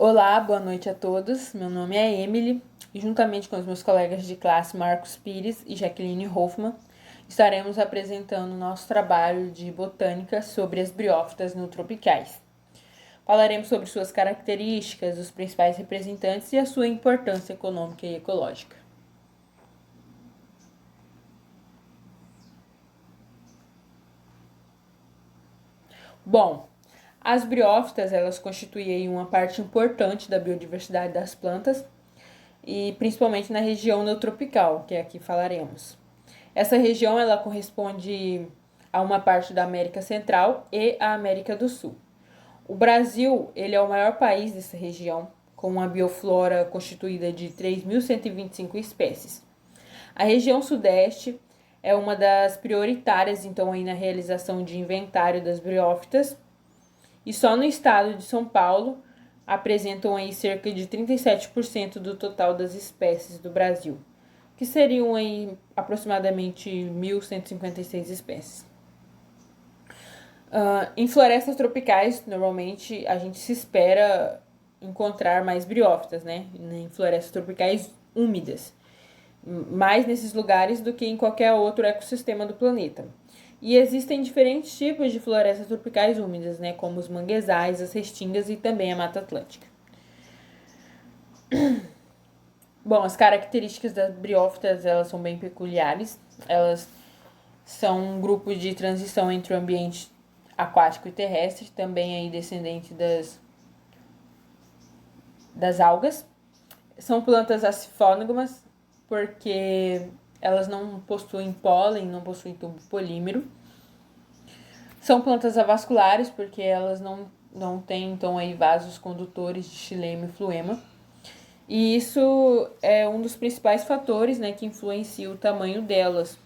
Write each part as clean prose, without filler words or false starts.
Olá, boa noite a todos. Meu nome é Emily e juntamente com os meus colegas de classe Marcos Pires e Jaqueline Hoffmann, estaremos apresentando nosso trabalho de botânica sobre as briófitas neotropicais. Falaremos sobre suas características, os principais representantes e a sua importância econômica e ecológica. Bom, as briófitas, elas constituem uma parte importante da biodiversidade das plantas e principalmente na região neotropical, que aqui falaremos. Essa região ela corresponde a uma parte da América Central e a América do Sul. O Brasil ele é o maior país dessa região, com uma bioflora constituída de 3.125 espécies. A região Sudeste é uma das prioritárias, então, aí na realização de inventário das briófitas, e só no estado de São Paulo apresentam aí cerca de 37% do total das espécies do Brasil, que seriam aí aproximadamente 1.156 espécies. Em florestas tropicais, normalmente a gente se espera encontrar mais briófitas, né? Em florestas tropicais úmidas, mais nesses lugares do que em qualquer outro ecossistema do planeta. E existem diferentes tipos de florestas tropicais úmidas, né? Como os manguezais, as restingas e também a Mata Atlântica. Bom, as características das briófitas, elas são bem peculiares. Elas são um grupo de transição entre o ambiente aquático e terrestre, também aí descendente das algas. São plantas acifónogas, porque elas não possuem pólen, não possuem tubo polímero. São plantas avasculares, porque elas não têm, então, aí vasos condutores de xilema e fluema. E isso é um dos principais fatores, né, que influencia o tamanho delas.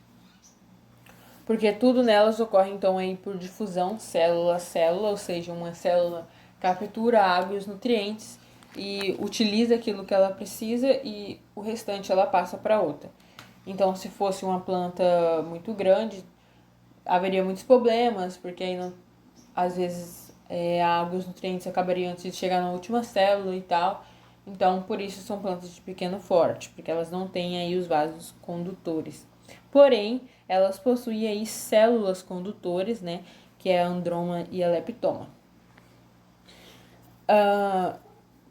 Porque tudo nelas ocorre, então, aí por difusão célula a célula, ou seja, uma célula captura água e os nutrientes e utiliza aquilo que ela precisa e o restante ela passa para outra. Então, se fosse uma planta muito grande, haveria muitos problemas, porque aí não, às vezes a água e os nutrientes acabariam antes de chegar na última célula e tal. Então, por isso são plantas de pequeno porte, porque elas não têm aí os vasos condutores. Porém, elas possuem aí células condutores, né, que é a androma e a leptoma.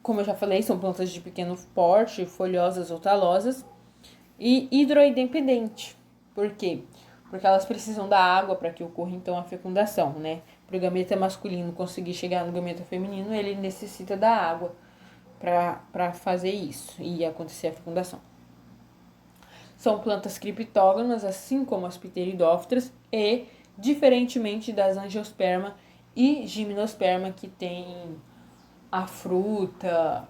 Como eu já falei, são plantas de pequeno porte, folhosas ou talosas e hidroindependente. Por quê? Porque elas precisam da água para que ocorra então a fecundação, né? Para o gameta masculino conseguir chegar no gameta feminino, ele necessita da água para fazer isso e acontecer a fecundação. São plantas criptógamas, assim como as pteridófitas, e, diferentemente das angiosperma e gimnosperma, que tem a fruta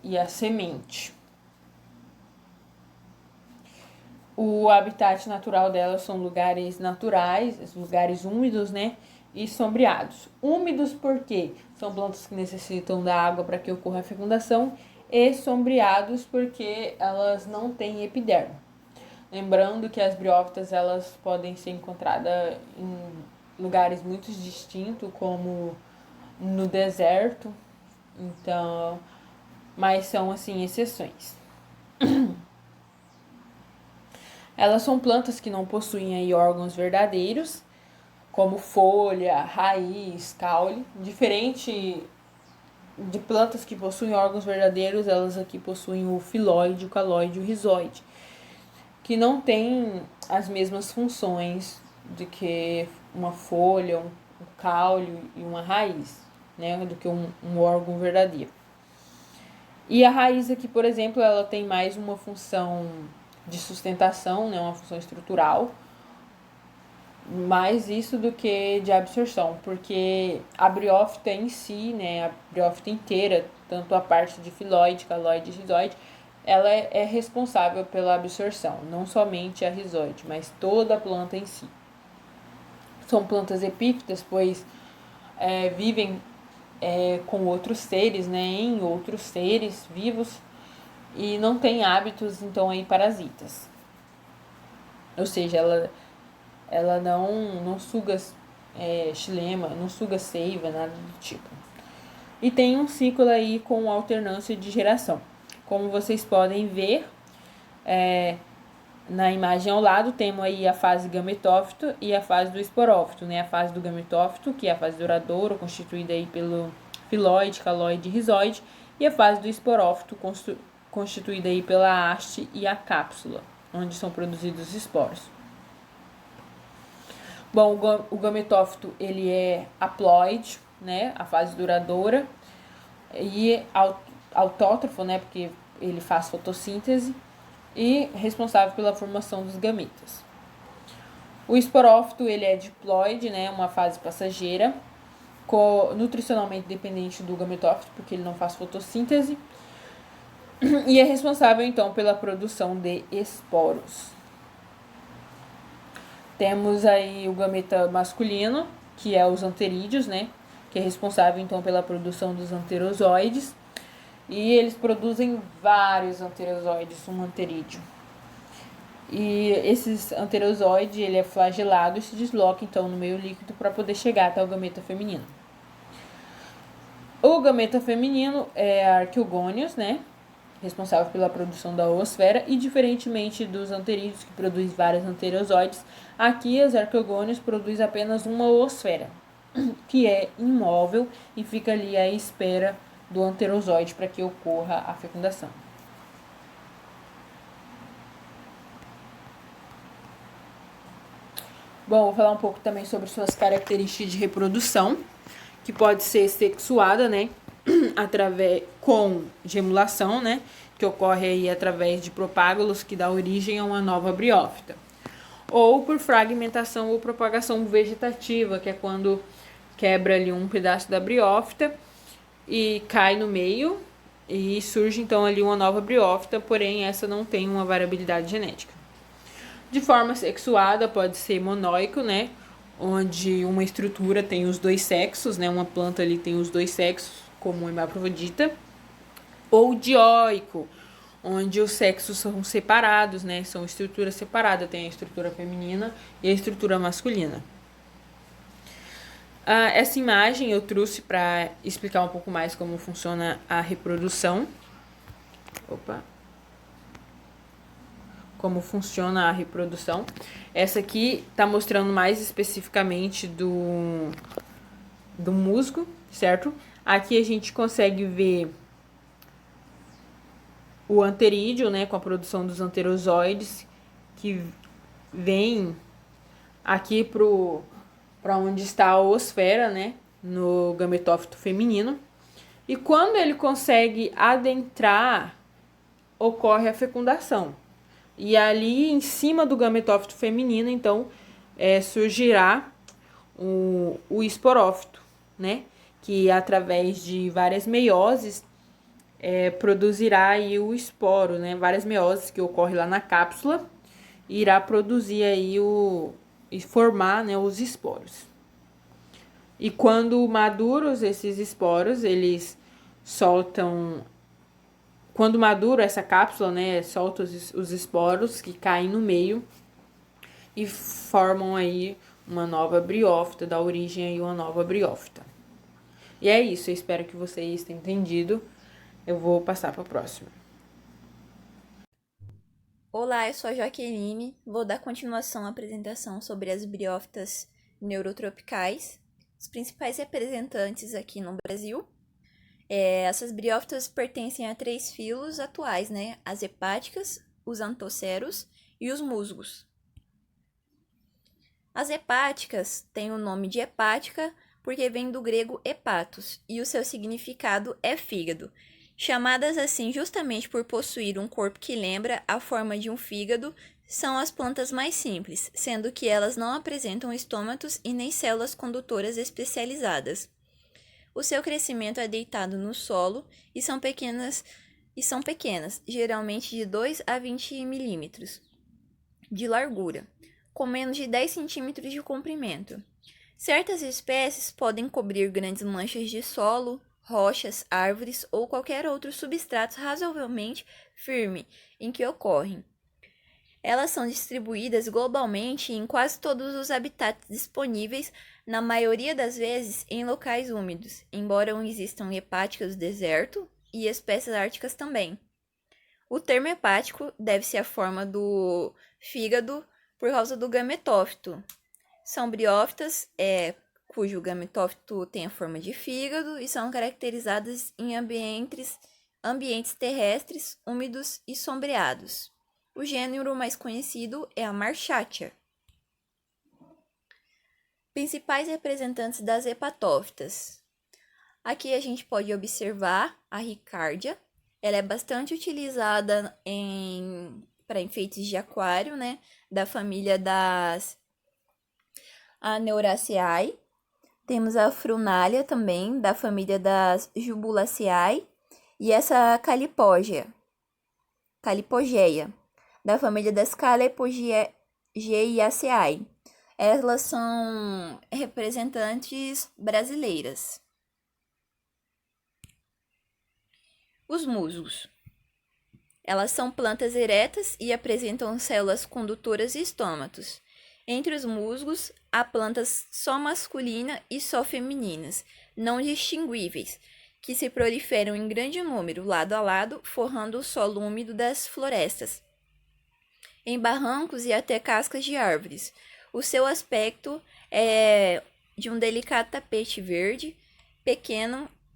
e a semente. O habitat natural delas são lugares naturais, lugares úmidos, né? E sombreados. Úmidos porque são plantas que necessitam da água para que ocorra a fecundação, e sombreados porque elas não têm epidermo. Lembrando que as briófitas elas podem ser encontradas em lugares muito distintos, como no deserto, então, mas são assim exceções. Elas são plantas que não possuem aí órgãos verdadeiros, como folha, raiz, caule. Diferente de plantas que possuem órgãos verdadeiros, elas aqui possuem o filóide, o caloide e o rizoide, que não têm as mesmas funções do que uma folha, um caule e uma raiz, né, do que um órgão verdadeiro. E a raiz aqui, por exemplo, ela tem mais uma função de sustentação, né, uma função estrutural, mais isso do que de absorção, porque a briófita em si, né, a briófita inteira, tanto a parte de filóide, caloide e rizoide, ela é responsável pela absorção, não somente a rizoide, mas toda a planta em si. São plantas epífitas, pois vivem com outros seres, né, em outros seres vivos, e não tem hábitos, então, aí parasitas. Ou seja, ela não suga xilema, não suga seiva, nada do tipo. e tem um ciclo aí com alternância de geração. Como vocês podem ver, na imagem ao lado temos aí a fase gametófito e a fase do esporófito, né? A fase do gametófito, que é a fase duradoura, constituída aí pelo filóide, caloide e rizoide, e a fase do esporófito, constituída aí pela haste e a cápsula, onde são produzidos os esporos. Bom, o gametófito, ele é haploide, né? A fase duradoura, e autótrofo, né? Porque ele faz fotossíntese, e responsável pela formação dos gametas. O esporófito, ele é diploide, né, uma fase passageira, nutricionalmente dependente do gametófito, porque ele não faz fotossíntese, e é responsável, então, pela produção de esporos. Temos aí o gameta masculino, que é os anterídeos, né, que é responsável, então, pela produção dos anterozoides, e eles produzem vários anterozoides, um anterídeo. E esses anterozoides, ele é flagelado e se desloca, então, no meio líquido para poder chegar até o gameta feminino. O gameta feminino é a arqueogônios, né? Responsável pela produção da oosfera, e diferentemente dos anterídeos, que produzem vários anterozoides, aqui as arqueogônios produzem apenas uma oosfera, que é imóvel e fica ali à espera do anterozoide para que ocorra a fecundação. Bom, vou falar um pouco também sobre suas características de reprodução, que pode ser sexuada, né, com gemulação, né, que ocorre aí através de propágulos, que dá origem a uma nova briófita, ou por fragmentação ou propagação vegetativa, que é quando quebra ali um pedaço da briófita e cai no meio e surge então ali uma nova briófita, porém essa não tem uma variabilidade genética. De forma sexuada, pode ser monóico, né, onde uma estrutura tem os dois sexos, né, uma planta ali tem os dois sexos, como uma hermafrodita, ou dioico, onde os sexos são separados, né, são estruturas separadas, tem a estrutura feminina e a estrutura masculina. Essa imagem eu trouxe para explicar um pouco mais como funciona a reprodução. Como funciona a reprodução. Essa aqui está mostrando mais especificamente do musgo, certo? Aqui a gente consegue ver o anterídeo, né, com a produção dos anterozoides, que vem aqui para onde está a oosfera, né, no gametófito feminino. E quando ele consegue adentrar, ocorre a fecundação. E ali em cima do gametófito feminino, então, surgirá o esporófito, né? Que através de várias meioses produzirá aí o esporo, né? Várias meioses que ocorrem lá na cápsula, irá produzir aí e formar, né, os esporos. E quando maduros esses esporos, eles soltam. Quando madura essa cápsula, né, solta os esporos que caem no meio e formam aí uma nova briófita, dá origem aí a uma nova briófita. E é isso, eu espero que vocês tenham entendido. Eu vou passar para a próxima. Olá, eu sou a Jaqueline, vou dar continuação à apresentação sobre as briófitas neurotropicais, os principais representantes aqui no Brasil. Essas briófitas pertencem a 3 filos atuais, né? As hepáticas, os anthoceros e os musgos. As hepáticas têm o nome de hepática porque vem do grego hepatos e o seu significado é fígado, chamadas assim justamente por possuir um corpo que lembra a forma de um fígado. São as plantas mais simples, sendo que elas não apresentam estômatos e nem células condutoras especializadas. O seu crescimento é deitado no solo e são pequenas, geralmente de 2 a 20 milímetros de largura, com menos de 10 centímetros de comprimento. Certas espécies podem cobrir grandes manchas de solo, rochas, árvores ou qualquer outro substrato razoavelmente firme em que ocorrem. Elas são distribuídas globalmente em quase todos os habitats disponíveis, na maioria das vezes em locais úmidos, embora existam hepáticas do deserto e espécies árticas também. O termo hepático deve-se à forma do fígado por causa do gametófito. São briófitas, cujo gametófito tem a forma de fígado e são caracterizadas em ambientes terrestres, úmidos e sombreados. O gênero mais conhecido é a Marchatia. Principais representantes das hepatófitas. Aqui a gente pode observar a Ricárdia. Ela é bastante utilizada para enfeites de aquário, né? Da família das Aneuraceae. Temos a Frunália também, da família das Jubulaceae. E essa Calipogeia, da família das Calipogeaceae. Elas são representantes brasileiras. Os musgos. Elas são plantas eretas e apresentam células condutoras e estômatos. Entre os musgos, há plantas só masculina e só femininas, não distinguíveis, que se proliferam em grande número, lado a lado, forrando o solo úmido das florestas, em barrancos e até cascas de árvores. O seu aspecto é de um delicado tapete verde,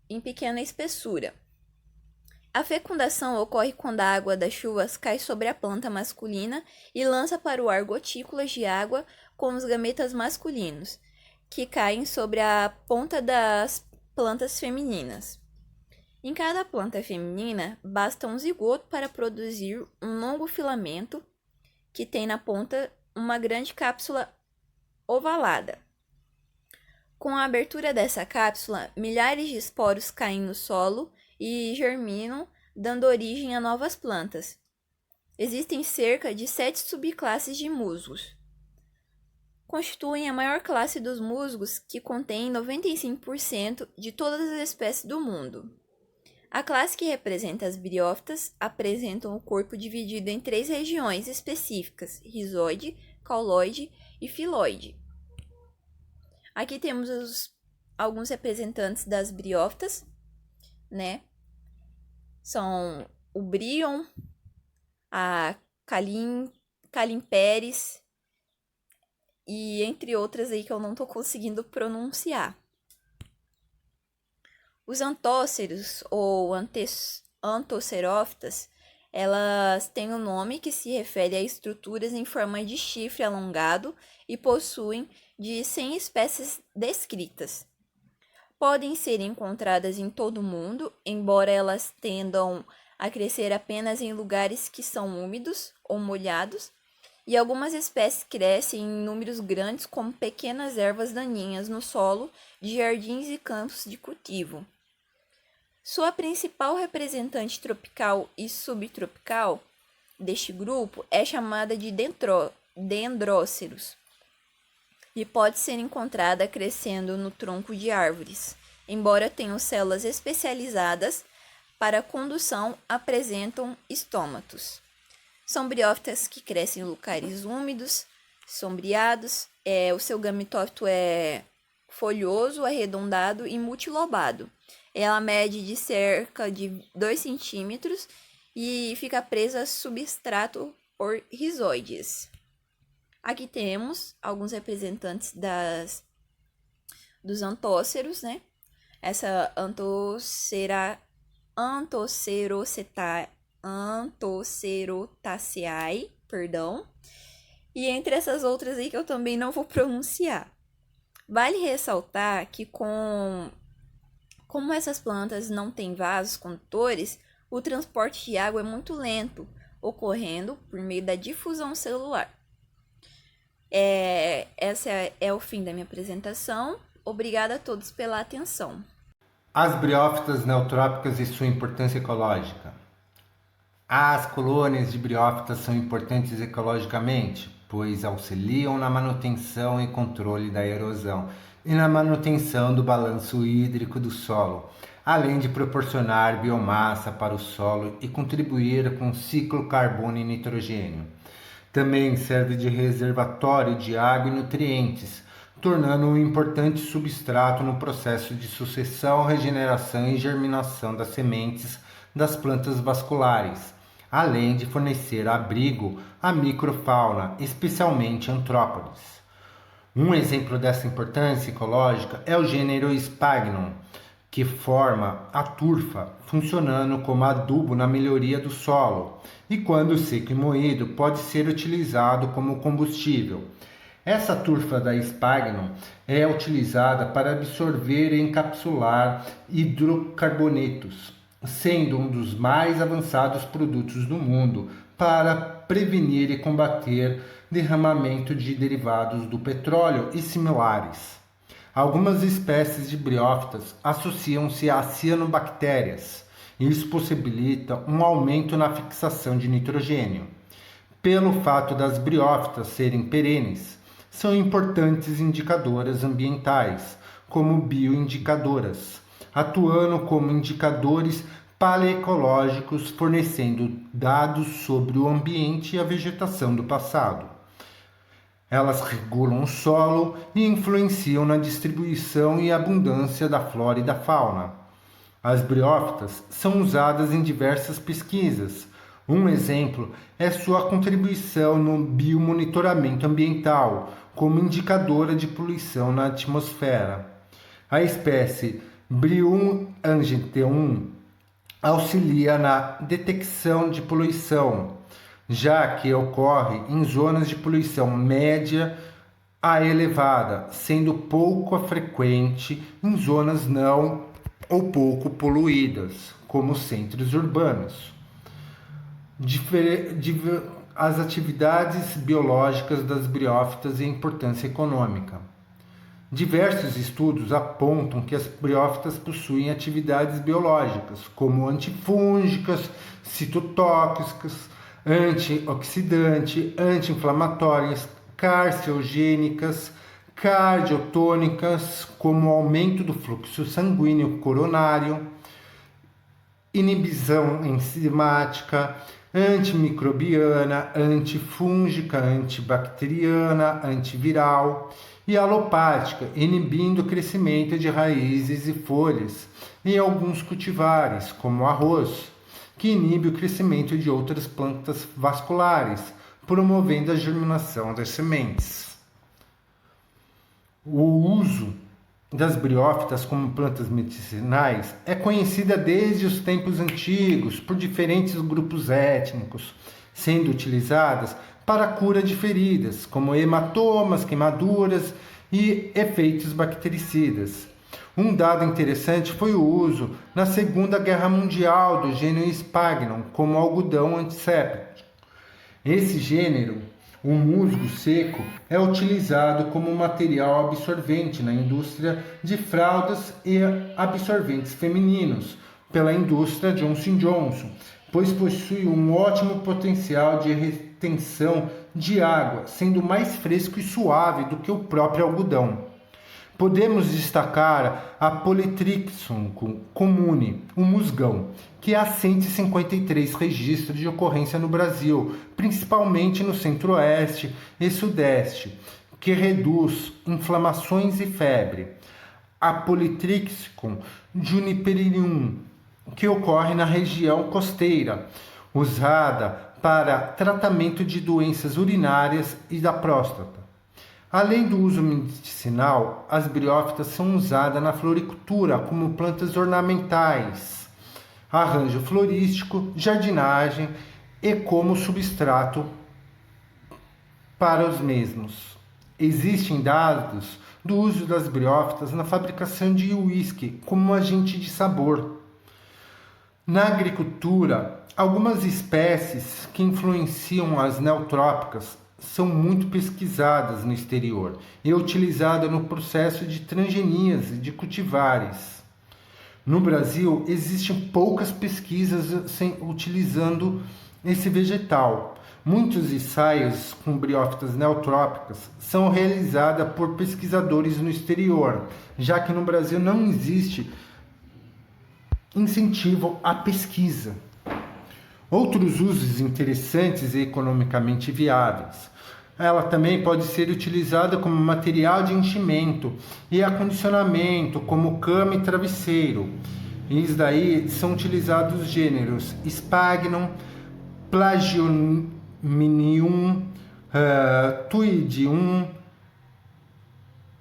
em pequena espessura. A fecundação ocorre quando a água das chuvas cai sobre a planta masculina e lança para o ar gotículas de água com os gametas masculinos, que caem sobre a ponta das plantas femininas. Em cada planta feminina, basta um zigoto para produzir um longo filamento que tem na ponta uma grande cápsula ovalada. Com a abertura dessa cápsula, milhares de esporos caem no solo e germinam, dando origem a novas plantas. Existem cerca de 7 subclasses de musgos. Constituem a maior classe dos musgos, que contém 95% de todas as espécies do mundo. A classe que representa as briófitas apresentam o corpo dividido em 3 regiões específicas: rizoide, cauloide e filoide. Aqui temos alguns representantes das briófitas, né? São o Brion, a Calimperes e entre outras aí que eu não estou conseguindo pronunciar. Os antóceros ou antosserófitas, elas têm um nome que se refere a estruturas em forma de chifre alongado e possuem de 100 espécies descritas. Podem ser encontradas em todo o mundo, embora elas tendam a crescer apenas em lugares que são úmidos ou molhados, e algumas espécies crescem em números grandes como pequenas ervas daninhas no solo de jardins e campos de cultivo. Sua principal representante tropical e subtropical deste grupo é chamada de dendróceros e pode ser encontrada crescendo no tronco de árvores. Embora tenham células especializadas para a condução, apresentam estômatos. São briófitas que crescem em lugares úmidos, sombreados. O seu gametófito é folhoso, arredondado e multilobado. Ela mede de cerca de 2 centímetros e fica presa a substrato por rizoides. Aqui temos alguns representantes dos antóceros, né? Essa Anthocerotaceae, e entre essas outras aí que eu também não vou pronunciar. Vale ressaltar que como essas plantas não têm vasos condutores, o transporte de água é muito lento, ocorrendo por meio da difusão celular. Esse é o fim da minha apresentação. Obrigada a todos pela atenção. As briófitas neotrópicas e sua importância ecológica. As colônias de briófitas são importantes ecologicamente, pois auxiliam na manutenção e controle da erosão e na manutenção do balanço hídrico do solo, além de proporcionar biomassa para o solo e contribuir com o ciclo carbono e nitrogênio. Também serve de reservatório de água e nutrientes, tornando um importante substrato no processo de sucessão, regeneração e germinação das sementes das plantas vasculares, além de fornecer abrigo à microfauna, especialmente antrópodes. Um exemplo dessa importância ecológica é o gênero Sphagnum, que forma a turfa, funcionando como adubo na melhoria do solo, e quando seco e moído pode ser utilizado como combustível. Essa turfa da Sphagnum é utilizada para absorver e encapsular hidrocarbonetos, sendo um dos mais avançados produtos do mundo para prevenir e combater derramamento de derivados do petróleo e similares. Algumas espécies de briófitas associam-se a cianobactérias. Isso possibilita um aumento na fixação de nitrogênio. Pelo fato das briófitas serem perenes, são importantes indicadoras ambientais, como bioindicadoras, atuando como indicadores paleoecológicos, fornecendo dados sobre o ambiente e a vegetação do passado. Elas regulam o solo e influenciam na distribuição e abundância da flora e da fauna. As briófitas são usadas em diversas pesquisas. Um exemplo é sua contribuição no biomonitoramento ambiental, como indicadora de poluição na atmosfera. A espécie Bryum angeteum auxilia na detecção de poluição, já que ocorre em zonas de poluição média a elevada, sendo pouco frequente em zonas não ou pouco poluídas, como centros urbanos. As atividades biológicas das briófitas e a importância econômica. Diversos estudos apontam que as briófitas possuem atividades biológicas, como antifúngicas, citotóxicas, antioxidante, anti-inflamatórias, carcinogênicas, cardiotônicas, como aumento do fluxo sanguíneo coronário, inibição enzimática, antimicrobiana, antifúngica, antibacteriana, antiviral e alopática, inibindo o crescimento de raízes e folhas em alguns cultivares, como o arroz, que inibe o crescimento de outras plantas vasculares, promovendo a germinação das sementes. O uso das briófitas como plantas medicinais é conhecida desde os tempos antigos por diferentes grupos étnicos, sendo utilizadas para a cura de feridas, como hematomas, queimaduras e efeitos bactericidas. Um dado interessante foi o uso na Segunda Guerra Mundial do gênero Sphagnum como algodão antisséptico. Esse gênero, o musgo seco, é utilizado como material absorvente na indústria de fraldas e absorventes femininos pela indústria Johnson & Johnson, pois possui um ótimo potencial de retenção de água, sendo mais fresco e suave do que o próprio algodão. Podemos destacar a Polytrichum comune, o musgão, que há 153 registros de ocorrência no Brasil, principalmente no centro-oeste e sudeste, que reduz inflamações e febre. A Polytrichum juniperarium, que ocorre na região costeira, usada para tratamento de doenças urinárias e da próstata. Além do uso medicinal, as briófitas são usadas na floricultura como plantas ornamentais, arranjo florístico, jardinagem e como substrato para os mesmos. Existem dados do uso das briófitas na fabricação de uísque como agente de sabor. Na agricultura, algumas espécies que influenciam as neotrópicas são muito pesquisadas no exterior e utilizadas no processo de transgenia de cultivares. No Brasil, existem poucas pesquisas utilizando esse vegetal. Muitos ensaios com briófitas neotrópicas são realizados por pesquisadores no exterior, já que no Brasil não existe incentivo à pesquisa. Outros usos interessantes e economicamente viáveis. Ela também pode ser utilizada como material de enchimento e acondicionamento, como cama e travesseiro. Isso daí são utilizados os gêneros Sphagnum, Plagionium, Tuidium,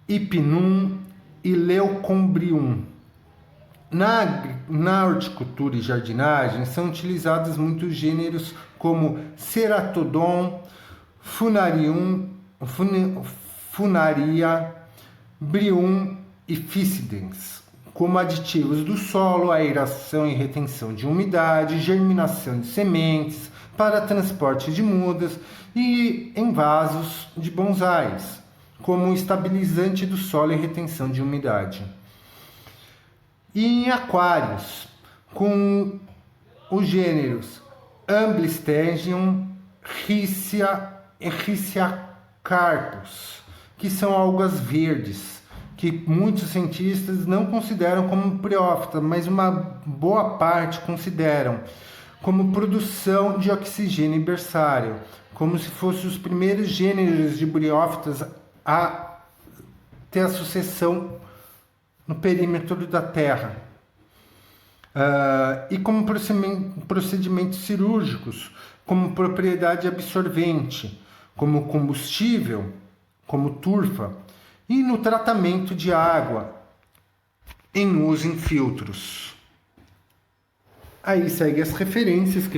Hypnum e Leucombrium. Na horticultura e jardinagem são utilizados muitos gêneros como Ceratodon, Funaria, Bryum e Ficcidens, como aditivos do solo, aeração e retenção de umidade, germinação de sementes, para transporte de mudas e em vasos de bonsais, como estabilizante do solo e retenção de umidade. E em aquários, com os gêneros Amblystergium, Rhisiacarpus, que são algas verdes, que muitos cientistas não consideram como briófitas, mas uma boa parte consideram como produção de oxigênio berçário, como se fossem os primeiros gêneros de briófitas a ter a sucessão no perímetro da Terra. E como procedimentos cirúrgicos, como propriedade absorvente, como combustível, como turfa, e no tratamento de água, em uso em filtros. Aí segue as referências que